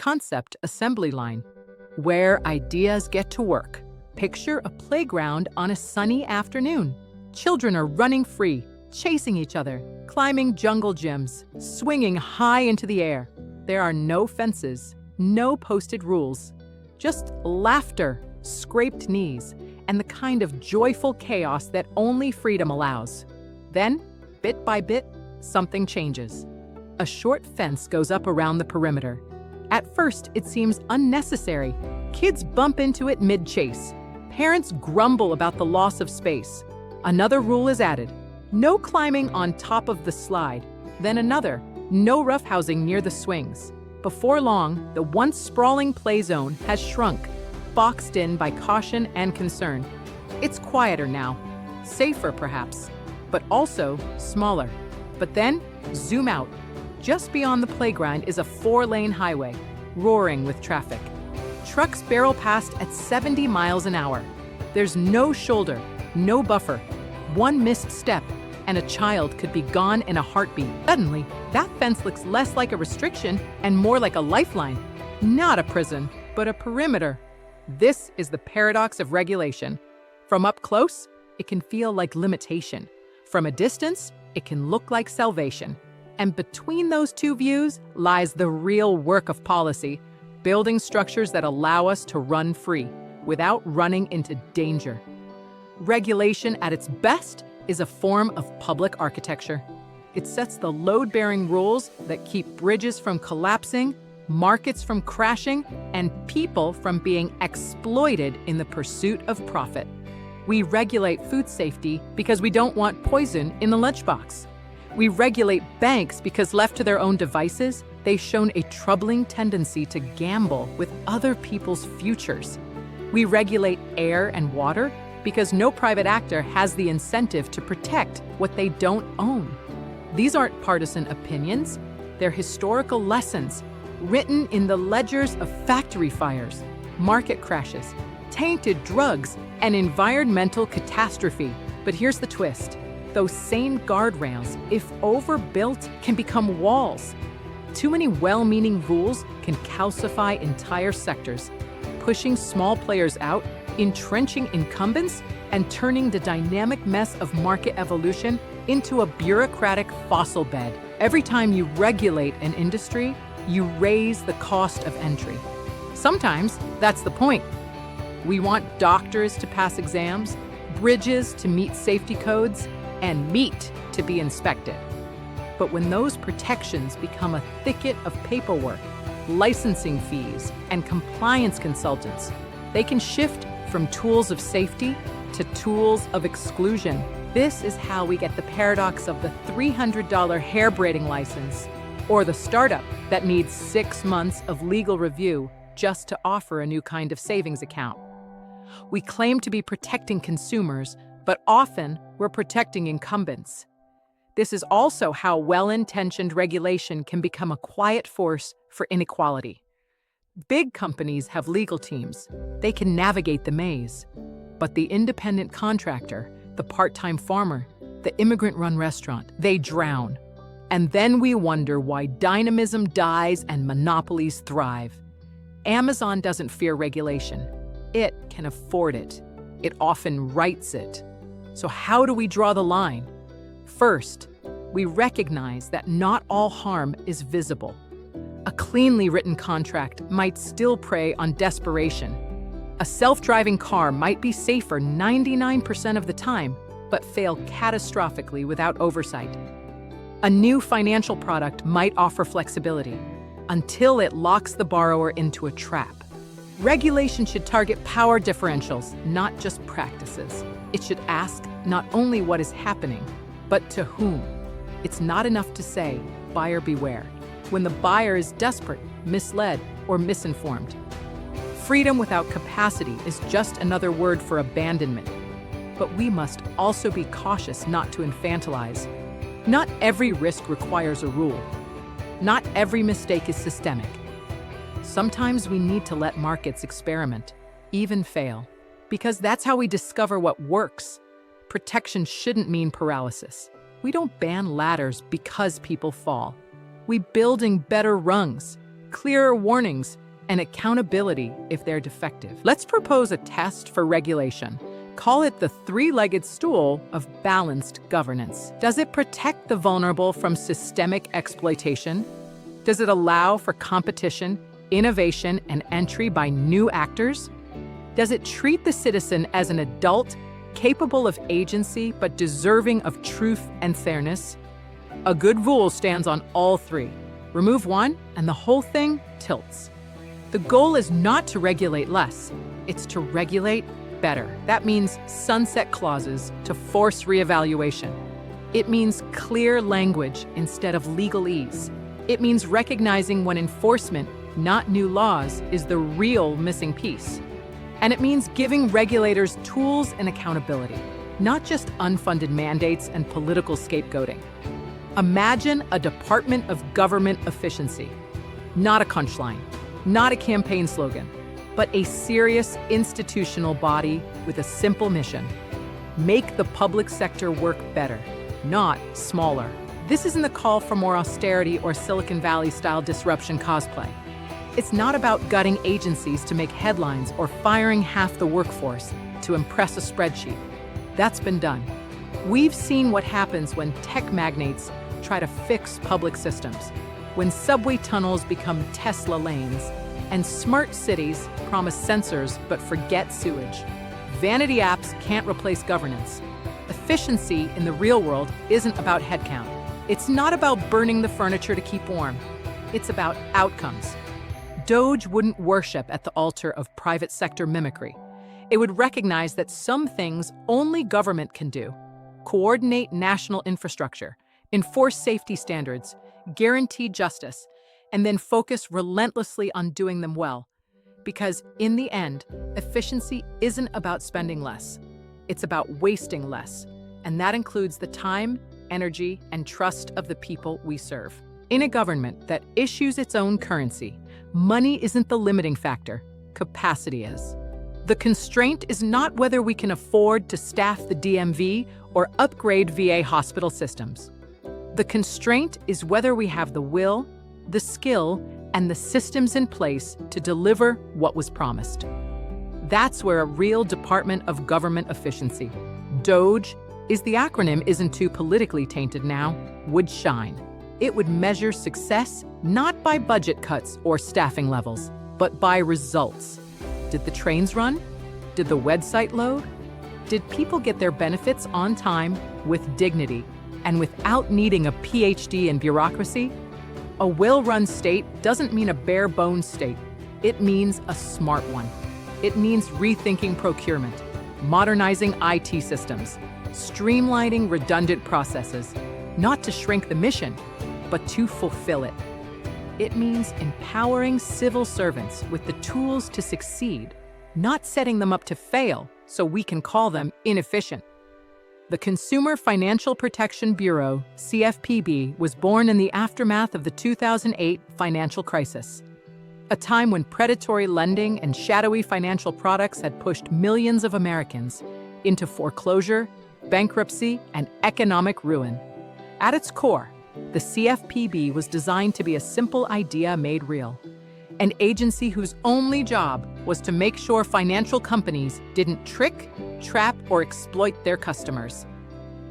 concept assembly line, where ideas get to work. Picture a playground on a sunny afternoon. Children are running free, chasing each other, climbing jungle gyms, swinging high into the air. There are no fences, no posted rules, just laughter, scraped knees, and the kind of joyful chaos that only freedom allows. Then, bit by bit, something changes. A short fence goes up around the perimeter. At first, it seems unnecessary. Kids bump into it mid-chase. Parents grumble about the loss of space. Another rule is added: no climbing on top of the slide. Then another: no roughhousing near the swings. Before long, the once sprawling play zone has shrunk, boxed in by caution and concern. It's quieter now, safer perhaps, but also smaller. But then, zoom out. Just beyond the playground is a 4-lane highway, roaring with traffic. Trucks barrel past at 70 miles an hour. There's no shoulder, no buffer. One missed step, and a child could be gone in a heartbeat. Suddenly, that fence looks less like a restriction and more like a lifeline. Not a prison, but a perimeter. This is the paradox of regulation. From up close, it can feel like limitation. From a distance, it can look like salvation. And between those two views lies the real work of policy, building structures that allow us to run free without running into danger. Regulation at its best is a form of public architecture. It sets the load-bearing rules that keep bridges from collapsing, markets from crashing, and people from being exploited in the pursuit of profit. We regulate food safety because we don't want poison in the lunchbox. We regulate banks because left to their own devices, they've shown a troubling tendency to gamble with other people's futures. We regulate air and water because no private actor has the incentive to protect what they don't own. These aren't partisan opinions, they're historical lessons written in the ledgers of factory fires, market crashes, tainted drugs, and environmental catastrophe. But here's the twist. Those same guardrails, if overbuilt, can become walls. Too many well-meaning rules can calcify entire sectors, pushing small players out, entrenching incumbents, and turning the dynamic mess of market evolution into a bureaucratic fossil bed. Every time you regulate an industry, you raise the cost of entry. Sometimes that's the point. We want doctors to pass exams, bridges to meet safety codes, and meat to be inspected. But when those protections become a thicket of paperwork, licensing fees, and compliance consultants, they can shift from tools of safety to tools of exclusion. This is how we get the paradox of the $300 hair braiding license, or the startup that needs 6 months of legal review just to offer a new kind of savings account. We claim to be protecting consumers, but often we're protecting incumbents. This is also how well-intentioned regulation can become a quiet force for inequality. Big companies have legal teams. They can navigate the maze. But the independent contractor, the part-time farmer, the immigrant-run restaurant, they drown. And then we wonder why dynamism dies and monopolies thrive. Amazon doesn't fear regulation. It can afford it. It often writes it. So how do we draw the line? First, we recognize that not all harm is visible. A cleanly written contract might still prey on desperation. A self-driving car might be safer 99% of the time, but fail catastrophically without oversight. A new financial product might offer flexibility until it locks the borrower into a trap. Regulation should target power differentials, not just practices. It should ask not only what is happening, but to whom. It's not enough to say, buyer beware, when the buyer is desperate, misled, or misinformed. Freedom without capacity is just another word for abandonment. But we must also be cautious not to infantilize. Not every risk requires a rule. Not every mistake is systemic. Sometimes we need to let markets experiment, even fail, because that's how we discover what works. Protection shouldn't mean paralysis. We don't ban ladders because people fall. We building better rungs, clearer warnings, and accountability if they're defective. Let's propose a test for regulation. Call it the three-legged stool of balanced governance. Does it protect the vulnerable from systemic exploitation? Does it allow for competition, innovation, and entry by new actors? Does it treat the citizen as an adult, capable of agency but deserving of truth and fairness? A good rule stands on all three. Remove one, and the whole thing tilts. The goal is not to regulate less, it's to regulate better. That means sunset clauses to force reevaluation. It means clear language instead of legalese. It means recognizing when enforcement, not new laws, is the real missing piece. And it means giving regulators tools and accountability, not just unfunded mandates and political scapegoating. Imagine a Department of Government Efficiency, not a punchline, not a campaign slogan, but a serious institutional body with a simple mission: make the public sector work better, not smaller. This isn't a call for more austerity or Silicon Valley-style disruption cosplay. It's not about gutting agencies to make headlines or firing half the workforce to impress a spreadsheet. That's been done. We've seen what happens when tech magnates try to fix public systems, when subway tunnels become Tesla lanes, and smart cities promise sensors but forget sewage. Vanity apps can't replace governance. Efficiency in the real world isn't about headcount. It's not about burning the furniture to keep warm. It's about outcomes. DOGE wouldn't worship at the altar of private sector mimicry. It would recognize that some things only government can do: coordinate national infrastructure, enforce safety standards, guarantee justice, and then focus relentlessly on doing them well. Because in the end, efficiency isn't about spending less. It's about wasting less. And that includes the time, energy, and trust of the people we serve. In a government that issues its own currency, money isn't the limiting factor, capacity is. The constraint is not whether we can afford to staff the DMV or upgrade VA hospital systems. The constraint is whether we have the will, the skill, and the systems in place to deliver what was promised. That's where a real Department of Government Efficiency, DOGE, is the acronym isn't too politically tainted now, would shine. It would measure success not by budget cuts or staffing levels, but by results. Did the trains run? Did the website load? Did people get their benefits on time, with dignity, and without needing a PhD in bureaucracy? A well-run state doesn't mean a bare-bones state. It means a smart one. It means rethinking procurement, modernizing IT systems, streamlining redundant processes, not to shrink the mission, but to fulfill it. It means empowering civil servants with the tools to succeed, not setting them up to fail so we can call them inefficient. The Consumer Financial Protection Bureau, CFPB, was born in the aftermath of the 2008 financial crisis, a time when predatory lending and shadowy financial products had pushed millions of Americans into foreclosure, bankruptcy, and economic ruin. At its core, the CFPB was designed to be a simple idea made real, an agency whose only job was to make sure financial companies didn't trick, trap, or exploit their customers.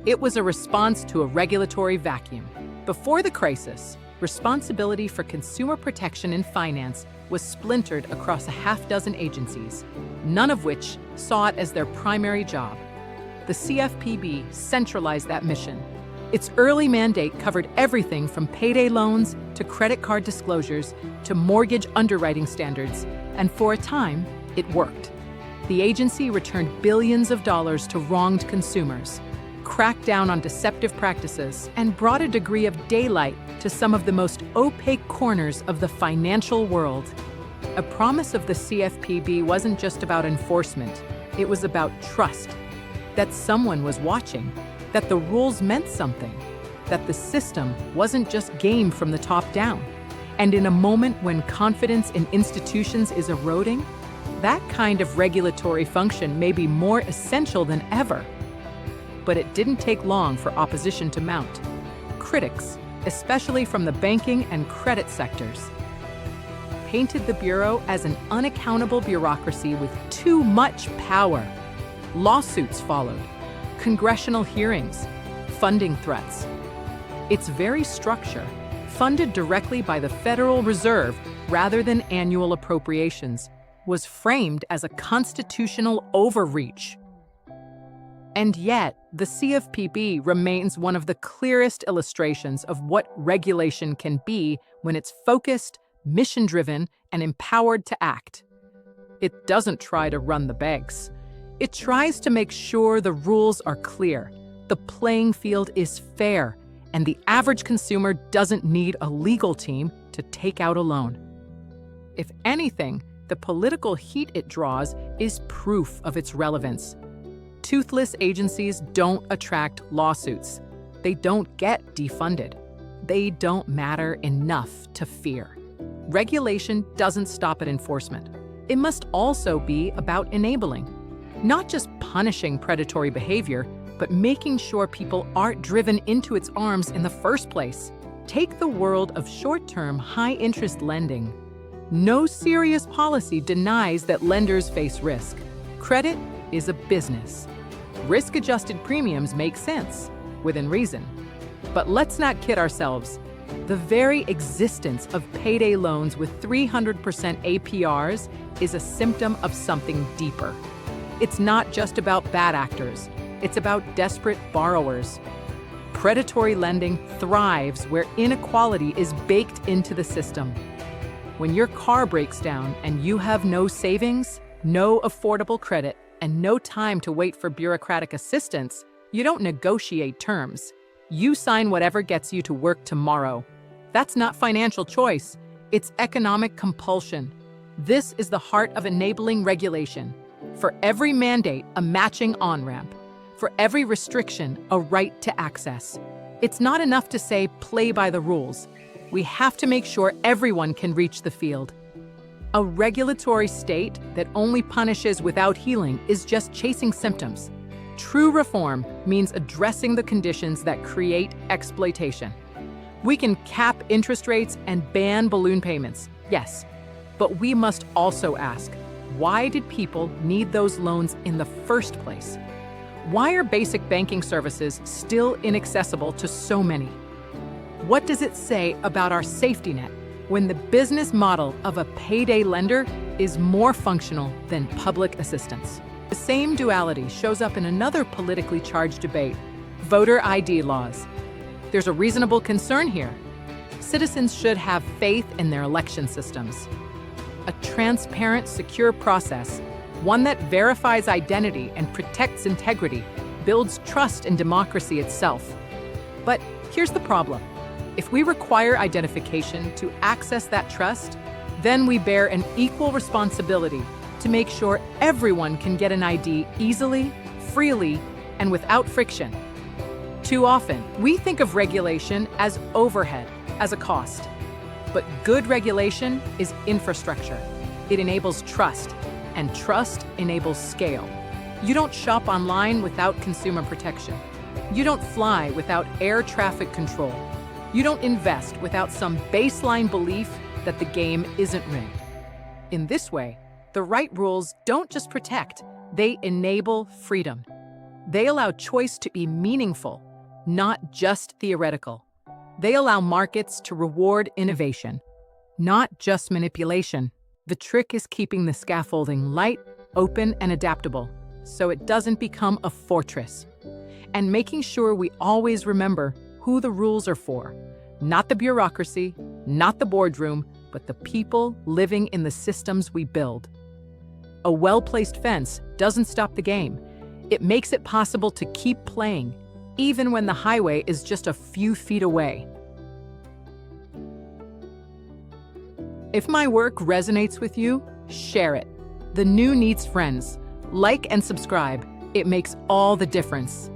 It was a response to a regulatory vacuum. Before the crisis, responsibility for consumer protection in finance was splintered across a half-dozen agencies, none of which saw it as their primary job. The CFPB centralized that mission. Its early mandate covered everything from payday loans to credit card disclosures to mortgage underwriting standards, and for a time, it worked. The agency returned billions of dollars to wronged consumers, cracked down on deceptive practices, and brought a degree of daylight to some of the most opaque corners of the financial world. A promise of the CFPB wasn't just about enforcement, it was about trust, that someone was watching, that the rules meant something, that the system wasn't just game from the top down. And in a moment when confidence in institutions is eroding, that kind of regulatory function may be more essential than ever. But it didn't take long for opposition to mount. Critics, especially from the banking and credit sectors, painted the Bureau as an unaccountable bureaucracy with too much power. Lawsuits followed, congressional hearings, funding threats. Its very structure, funded directly by the Federal Reserve rather than annual appropriations, was framed as a constitutional overreach. And yet, the CFPB remains one of the clearest illustrations of what regulation can be when it's focused, mission-driven, and empowered to act. It doesn't try to run the banks. It tries to make sure the rules are clear, the playing field is fair, and the average consumer doesn't need a legal team to take out a loan. If anything, the political heat it draws is proof of its relevance. Toothless agencies don't attract lawsuits. They don't get defunded. They don't matter enough to fear. Regulation doesn't stop at enforcement. It must also be about enabling, not just punishing predatory behavior, but making sure people aren't driven into its arms in the first place. Take the world of short-term, high-interest lending. No serious policy denies that lenders face risk. Credit is a business. Risk-adjusted premiums make sense, within reason. But let's not kid ourselves. The very existence of payday loans with 300% APRs is a symptom of something deeper. It's not just about bad actors. It's about desperate borrowers. Predatory lending thrives where inequality is baked into the system. When your car breaks down and you have no savings, no affordable credit, and no time to wait for bureaucratic assistance, you don't negotiate terms. You sign whatever gets you to work tomorrow. That's not financial choice. It's economic compulsion. This is the heart of enabling regulation. For every mandate, a matching on-ramp. For every restriction, a right to access. It's not enough to say, play by the rules. We have to make sure everyone can reach the field. A regulatory state that only punishes without healing is just chasing symptoms. True reform means addressing the conditions that create exploitation. We can cap interest rates and ban balloon payments, yes, but we must also ask, why did people need those loans in the first place? Why are basic banking services still inaccessible to so many? What does it say about our safety net when the business model of a payday lender is more functional than public assistance? The same duality shows up in another politically charged debate, voter ID laws. There's a reasonable concern here. Citizens should have faith in their election systems. A transparent, secure process, one that verifies identity and protects integrity, builds trust in democracy itself. But here's the problem. If we require identification to access that trust, then we bear an equal responsibility to make sure everyone can get an ID easily, freely, and without friction. Too often, we think of regulation as overhead, as a cost. But good regulation is infrastructure. It enables trust, and trust enables scale. You don't shop online without consumer protection. You don't fly without air traffic control. You don't invest without some baseline belief that the game isn't rigged. In this way, the right rules don't just protect, they enable freedom. They allow choice to be meaningful, not just theoretical. They allow markets to reward innovation, not just manipulation. The trick is keeping the scaffolding light, open, and adaptable, so it doesn't become a fortress. And making sure we always remember who the rules are for. Not the bureaucracy, not the boardroom, but the people living in the systems we build. A well-placed fence doesn't stop the game. It makes it possible to keep playing, even when the highway is just a few feet away. If my work resonates with you, share it. The New needs friends. Like and subscribe. It makes all the difference.